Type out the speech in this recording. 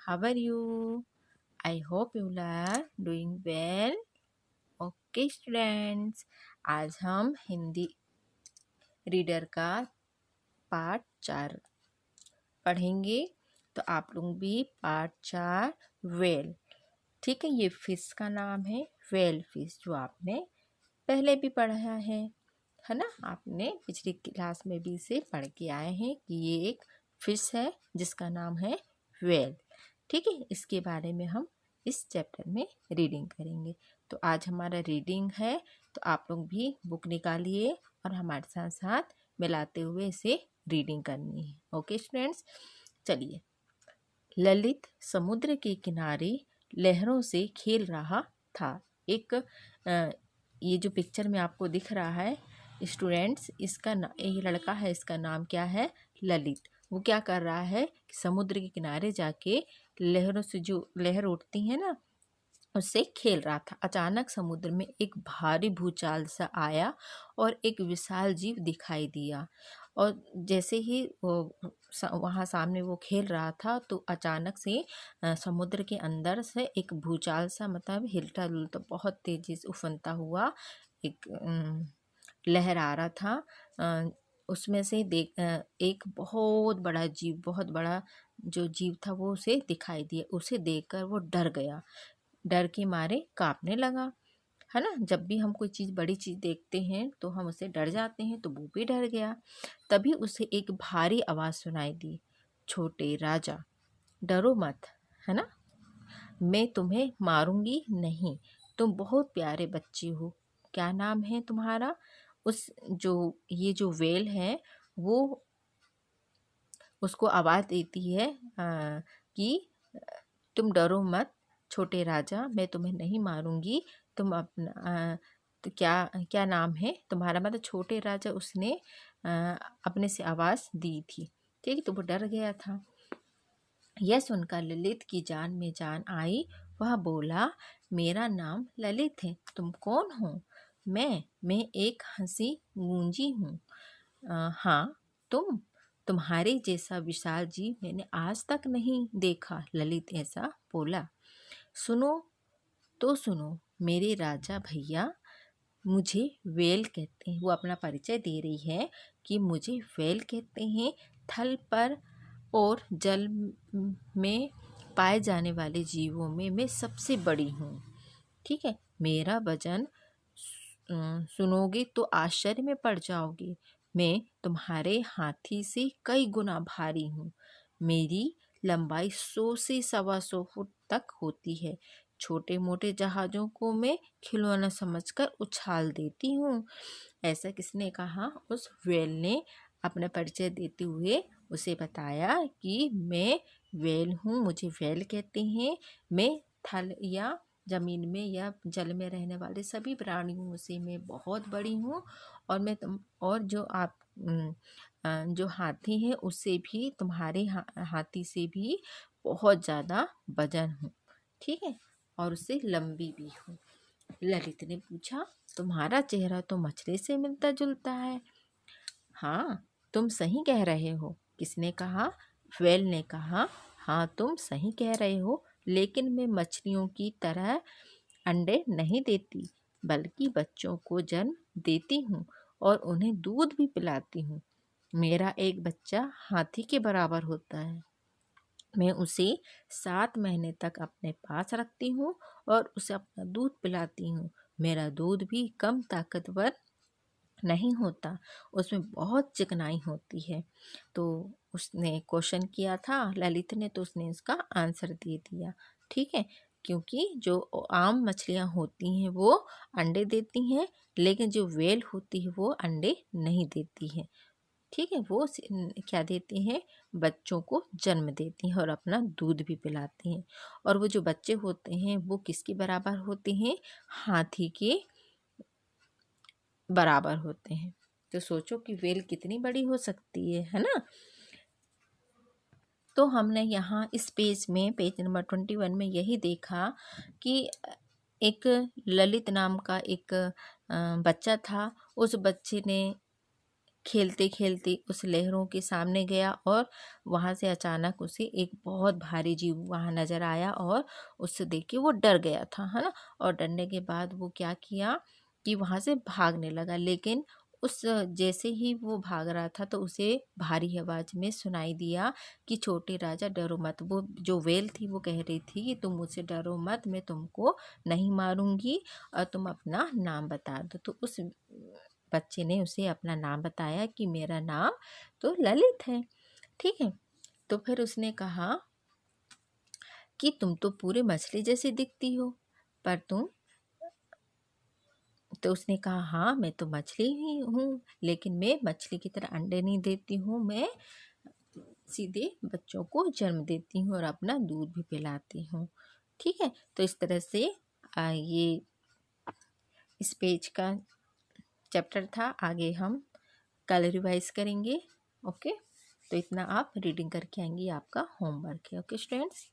How are you? I hope you are doing well. Okay students, आज हम Hindi reader का part 4 पढ़ेंगे। तो आप लोग भी पार्ट 4 वेल, ठीक है। ये फिश का नाम है वेल फिश, जो आपने पहले भी पढ़ा है ना। आपने पिछली क्लास में भी इसे पढ़ के आए हैं कि ये एक फिश है जिसका नाम है वेल, ठीक है। इसके बारे में हम इस चैप्टर में रीडिंग करेंगे। तो आज हमारा रीडिंग है, तो आप लोग भी बुक निकालिए और हमारे साथ साथ मिलाते हुए इसे रीडिंग करनी है। ओके स्टूडेंट्स, चलिए। ललित समुद्र के किनारे लहरों से खेल रहा था। ये जो पिक्चर में आपको दिख रहा है स्टूडेंट्स, ये लड़का है, इसका नाम क्या है? ललित। वो क्या कर रहा है? समुद्र के किनारे जाके लहरों से, जो लहर उठती है ना, उससे खेल रहा था। अचानक समुद्र में एक भारी भूचाल सा आया और एक विशाल जीव दिखाई दिया। और जैसे ही वहाँ सामने वो खेल रहा था, तो अचानक से समुद्र के अंदर से एक भूचाल सा, मतलब हिलता डुलता बहुत तेजी से उफनता हुआ एक लहर आ रहा था। उसमें से एक बहुत बड़ा जीव, बहुत बड़ा जो जीव था वो उसे दिखाई दिया। उसे देखकर वो डर गया, डर के मारे कांपने लगा, है ना। जब भी हम कोई चीज़, बड़ी चीज़ देखते हैं तो हम उससे डर जाते हैं, तो वो भी डर गया। तभी उसे एक भारी आवाज़ सुनाई दी, छोटे राजा डरो मत, है ना, मैं तुम्हें मारूंगी नहीं, तुम बहुत प्यारे बच्चे हो। क्या नाम है तुम्हारा? ये जो वेल है वो उसको आवाज़ देती है कि तुम डरो मत छोटे राजा, मैं तुम्हें नहीं मारूंगी, तुम अपना तो क्या नाम है तुम्हारा? मतलब छोटे राजा उसने अपने से आवाज़ दी थी, ठीक है। तो वो डर गया था। यह सुनकर ललित की जान में जान आई। वह बोला, मेरा नाम ललित है, तुम कौन हो? मैं एक हंसी गूंजी हूँ। हाँ, तुम्हारे जैसा विशाल जीव मैंने आज तक नहीं देखा, ललित ऐसा बोला। सुनो तो सुनो मेरे राजा भैया, मुझे वेल कहते हैं। वो अपना परिचय दे रही है कि मुझे वेल कहते हैं। थल पर और जल में पाए जाने वाले जीवों में मैं सबसे बड़ी हूँ, ठीक है। मेरा वजन सुनोगे तो आश्चर्य में पड़ जाओगे। मैं तुम्हारे हाथी से कई गुना भारी हूँ। मेरी लंबाई 100 से 125 फुट तक होती है। छोटे मोटे जहाज़ों को मैं खिलौना समझकर उछाल देती हूँ। ऐसा किसने कहा? उस वेल ने अपना परिचय देते हुए उसे बताया कि मैं वेल हूँ, मुझे वेल कहते हैं। मैं थल या ज़मीन में या जल में रहने वाले सभी प्राणियों से मैं बहुत बड़ी हूँ। और जो हाथी है उससे भी, तुम्हारे हाथी से भी बहुत ज़्यादा वजन हूँ, ठीक है, और उससे लंबी भी हूँ। ललित ने पूछा, तुम्हारा चेहरा तो मछली से मिलता जुलता है। हाँ, तुम सही कह रहे हो। किसने कहा? वेल ने कहा, हाँ तुम सही कह रहे हो, लेकिन मैं मछलियों की तरह अंडे नहीं देती, बल्कि बच्चों को जन्म देती हूँ और उन्हें दूध भी पिलाती हूँ। मेरा एक बच्चा हाथी के बराबर होता है। मैं उसे 7 महीने तक अपने पास रखती हूँ और उसे अपना दूध पिलाती हूँ। मेरा दूध भी कम ताकतवर नहीं होता, उसमें बहुत चिकनाई होती है। तो उसने क्वेश्चन किया था ललित ने, तो उसने इसका आंसर दे दिया, ठीक है। क्योंकि जो आम मछलियाँ होती हैं वो अंडे देती हैं, लेकिन जो वेल होती है वो अंडे नहीं देती है, ठीक है। वो क्या देती हैं? बच्चों को जन्म देती हैं और अपना दूध भी पिलाती हैं। और वो जो बच्चे होते हैं वो किसके बराबर होते हैं? हाथी के बराबर होते हैं। तो सोचो कि वेल कितनी बड़ी हो सकती है ना। तो हमने यहाँ इस पेज नंबर 21 में यही देखा कि एक ललित नाम का एक बच्चा था। उस बच्चे ने खेलते खेलते उस लहरों के सामने गया और वहाँ से अचानक उसे एक बहुत भारी जीव वहाँ नज़र आया और उससे देख के वो डर गया था, है ना। और डरने के बाद वो क्या किया कि वहाँ से भागने लगा, लेकिन उस जैसे ही वो भाग रहा था तो उसे भारी आवाज़ में सुनाई दिया कि छोटे राजा डरो मत। वो जो व्हेल थी वो कह रही थी कि तुम मुझसे डरो मत, मैं तुमको नहीं मारूंगी और तुम अपना नाम बता दो। तो उस बच्चे ने उसे अपना नाम बताया कि मेरा नाम तो ललित है, ठीक है। तो फिर उसने कहा कि तुम तो पूरे मछली जैसी दिखती हो, पर तुम, तो उसने कहा हाँ मैं तो मछली ही हूँ, लेकिन मैं मछली की तरह अंडे नहीं देती हूँ, मैं सीधे बच्चों को जन्म देती हूँ और अपना दूध भी पिलाती हूँ, ठीक है। तो इस तरह से ये इस पेज का चैप्टर था। आगे हम कल रिवाइज करेंगे, ओके। तो इतना आप रीडिंग करके आएंगी, आपका होमवर्क है, ओके स्टूडेंट्स।